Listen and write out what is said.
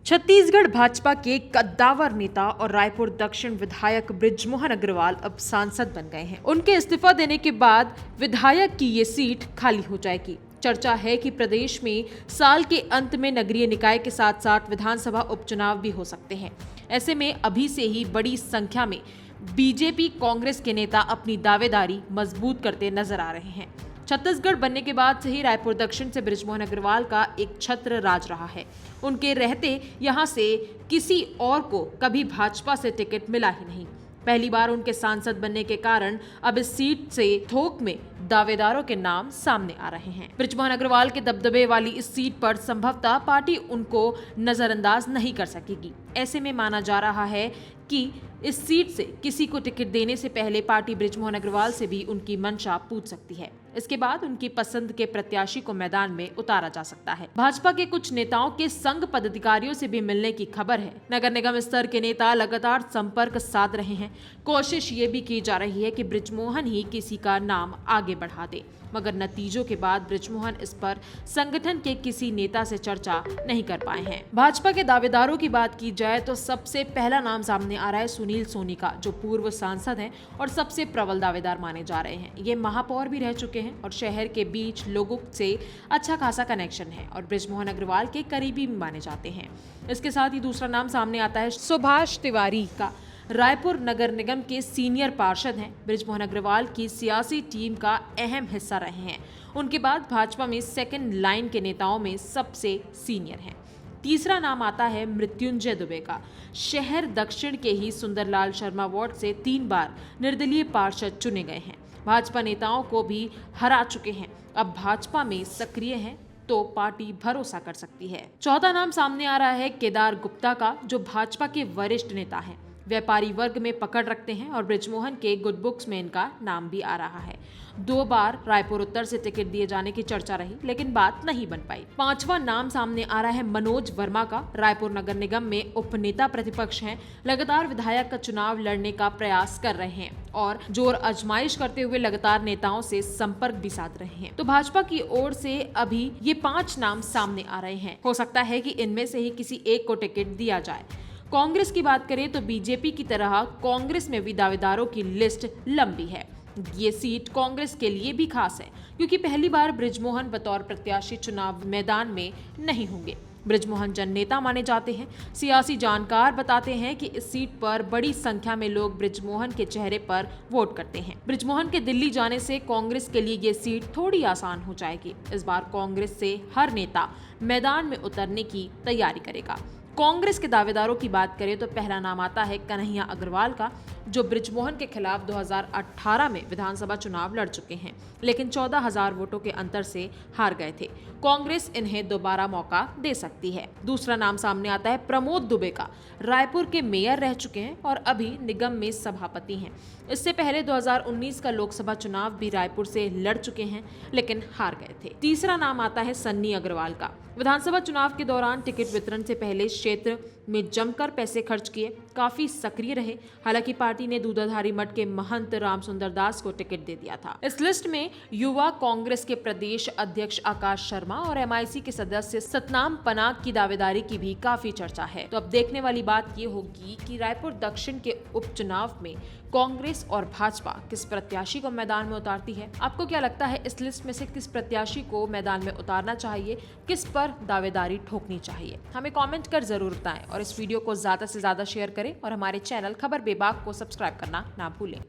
छत्तीसगढ़ भाजपा के कद्दावर नेता और रायपुर दक्षिण विधायक बृजमोहन अग्रवाल अब सांसद बन गए हैं। उनके इस्तीफा देने के बाद विधायक की ये सीट खाली हो जाएगी। चर्चा है कि प्रदेश में साल के अंत में नगरीय निकाय के साथ साथ विधानसभा उपचुनाव भी हो सकते हैं। ऐसे में अभी से ही बड़ी संख्या में बीजेपी कांग्रेस के नेता अपनी दावेदारी मजबूत करते नजर आ रहे हैं। छत्तीसगढ़ बनने के बाद से ही रायपुर दक्षिण से बृजमोहन अग्रवाल का एक छत्र राज रहा है। उनके रहते यहां से किसी और को कभी भाजपा से टिकट मिला ही नहीं। पहली बार उनके सांसद बनने के कारण अब इस सीट से थोक में दावेदारों के नाम सामने आ रहे हैं। बृजमोहन अग्रवाल के दबदबे वाली इस सीट पर संभवतः पार्टी उनको नजरअंदाज नहीं कर सकेगी। ऐसे में माना जा रहा है कि इस सीट से किसी को टिकट देने से पहले पार्टी बृजमोहन अग्रवाल से भी उनकी मंशा पूछ सकती है। इसके बाद उनकी पसंद के प्रत्याशी को मैदान में उतारा जा सकता है। भाजपा के कुछ नेताओं के संघ पदाधिकारियों से भी मिलने की खबर है। नगर निगम स्तर के नेता लगातार संपर्क साध रहे हैं। कोशिश ये भी की जा रही है कि बृजमोहन ही किसी का नाम आगे बढ़ा दे, मगर नतीजों के बाद बृजमोहन इस पर संगठन के किसी नेता से चर्चा नहीं कर पाए हैं। भाजपा के दावेदारों की बात की जाए तो सबसे पहला नाम सामने आ रहा है सुनील सोनी का, जो पूर्व सांसद हैं और सबसे प्रबल दावेदार माने जा रहे हैं। ये महापौर भी रह चुके हैं और शहर के बीच लोगों से अच्छा खासा कनेक्शन है और बृजमोहन अग्रवाल के करीबी माने जाते हैं। इसके साथ ही दूसरा नाम सामने आता है सुभाष तिवारी का। रायपुर नगर निगम के सीनियर पार्षद हैं। बृजमोहन अग्रवाल की सियासी टीम का अहम हिस्सा रहे हैं। उनके बाद भाजपा में सेकंड लाइन के नेताओं में सबसे सीनियर हैं। तीसरा नाम आता है मृत्युंजय दुबे का। शहर दक्षिण के ही सुंदरलाल शर्मा वार्ड से 3 बार निर्दलीय पार्षद चुने गए हैं। भाजपा नेताओं को भी हरा चुके हैं। अब भाजपा में सक्रिय हैं तो पार्टी भरोसा कर सकती है। चौथा नाम सामने आ रहा है केदार गुप्ता का, जो भाजपा के वरिष्ठ नेता हैं। व्यापारी वर्ग में पकड़ रखते हैं और बृजमोहन के गुड बुक्स में इनका नाम भी आ रहा है। 2 बार रायपुर उत्तर से टिकट दिए जाने की चर्चा रही, लेकिन बात नहीं बन पाई। 5वां नाम सामने आ रहा है मनोज वर्मा का। रायपुर नगर निगम में उपनेता प्रतिपक्ष हैं। लगातार विधायक का चुनाव लड़ने का प्रयास कर रहे हैं और जोर आजमाइश करते हुए लगातार नेताओं से संपर्क भी साध रहे हैं। तो भाजपा की ओर से अभी ये 5 नाम सामने आ रहे हैं। हो सकता है कि इनमें से ही किसी एक को टिकट दिया जाए। कांग्रेस की बात करें तो बीजेपी की तरह कांग्रेस में भी दावेदारों की लिस्ट लंबी है। ये सीट कांग्रेस के लिए भी खास है क्योंकि पहली बार बृजमोहन बतौर प्रत्याशी चुनाव मैदान में नहीं होंगे। बृजमोहन जन नेता माने जाते हैं। सियासी जानकार बताते हैं कि इस सीट पर बड़ी संख्या में लोग बृजमोहन के चेहरे पर वोट करते हैं। बृजमोहन के दिल्ली जाने से कांग्रेस के लिए ये सीट थोड़ी आसान हो जाएगी। इस बार कांग्रेस से हर नेता मैदान में उतरने की तैयारी करेगा। कांग्रेस के दावेदारों की बात करें तो पहला नाम आता है कन्हैया अग्रवाल का, जो बृजमोहन के खिलाफ 2018 में विधानसभा चुनाव लड़ चुके हैं, लेकिन 14,000 वोटों के अंतर से हार गए थे। कांग्रेस इन्हें दोबारा मौका दे सकती है। दूसरा नाम सामने आता है प्रमोद दुबे का। रायपुर के मेयर रह चुके हैं और अभी निगम में सभापति हैं। इससे पहले 2019 का लोकसभा चुनाव भी रायपुर से लड़ चुके हैं, लेकिन हार गए थे। तीसरा नाम आता है सन्नी अग्रवाल का। विधानसभा चुनाव के दौरान टिकट वितरण से पहले क्षेत्र में जमकर पैसे खर्च किए, काफी सक्रिय रहे। हालांकि पार्टी ने दूधाधारी मठ के महंत रामसुंदर दास को टिकट दे दिया था। इस लिस्ट में युवा कांग्रेस के प्रदेश अध्यक्ष आकाश शर्मा और MIC के सदस्य सतनाम पनाग की दावेदारी की भी काफी चर्चा है। तो अब देखने वाली बात ये होगी कि रायपुर दक्षिण के उपचुनाव में कांग्रेस और भाजपा किस प्रत्याशी को मैदान में उतारती है। आपको क्या लगता है, इस लिस्ट में से किस प्रत्याशी को मैदान में उतारना चाहिए, किस पर दावेदारी ठोकनी चाहिए? हमें कमेंट कर जरूर बताएं और इस वीडियो को ज्यादा से ज्यादा शेयर करें और हमारे चैनल खबर बेबाक को सब्सक्राइब करना ना भूलें।